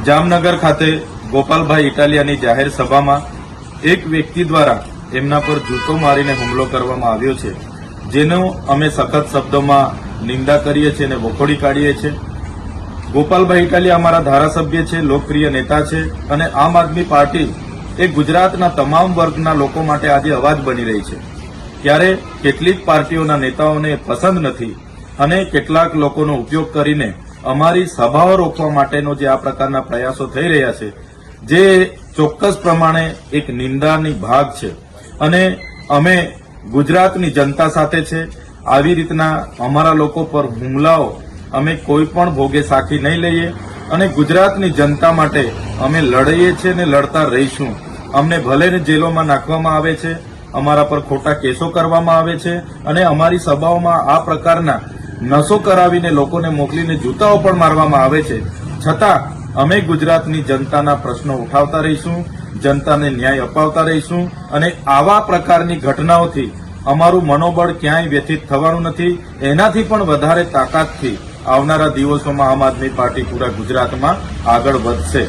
જામનગર ખાતે ગોપાલભાઈ ઇટાલિયાની જાહેર સભામાં એક વ્યક્તિ દ્વારા એમના પર જૂતો મારીને હુમલો કરવામાં આવ્યો છે, જેનો અમે સખત શબ્દોમાં નિંદા કરીએ છીએ અને વખોડી કાઢીએ છીએ. ગોપાલભાઈ ઇટાલિયા અમારા ધારાસભ્ય છે, લોકપ્રિય નેતા છે અને આમ આદમી પાર્ટી એ ગુજરાતના તમામ વર્ગના લોકો માટે આજે અવાજ બની રહી છે. ત્યારે કેટલીક પાર્ટીઓના નેતાઓને પસંદ નથી અને કેટલાક લોકોનો ઉપયોગ કરીને અમારી સભાઓ રોકવા માટેનો જે આ પ્રકારના પ્રયાસો થઈ રહ્યા છે, જે ચોક્કસ પ્રમાણે એક નિંદાની ભાગ છે અને અમે ગુજરાતની જનતા સાથે છે. આવી રીતના અમારા લોકો પર હુમલાઓ અમે કોઈ પણ ભોગે સાખી નહીં લઈએ અને ગુજરાતની જનતા માટે અમે લડીએ છીએ અને લડતા રહીશું. અમને ભલે જેલોમાં નાખવામાં આવે છે, અમારા પર ખોટા કેસો કરવામાં આવે છે અને અમારી સભાઓમાં આ પ્રકારના નશો કરાવીને લોકોને મોકલીને જૂતાઓ પણ મારવામાં આવે છે, છતાં અમે ગુજરાતની જનતાના પ્રશ્નો ઉઠાવતા રહીશું, જનતાને ન્યાય અપાવતા રહીશું અને આવા પ્રકારની ઘટનાઓથી અમારું મનોબળ ક્યાંય વ્યથિત થવાનું નથી. એનાથી પણ વધારે તાકાતથી આવનારા દિવસોમાં આમ આદમી પાર્ટી પૂરા ગુજરાતમાં આગળ વધશે.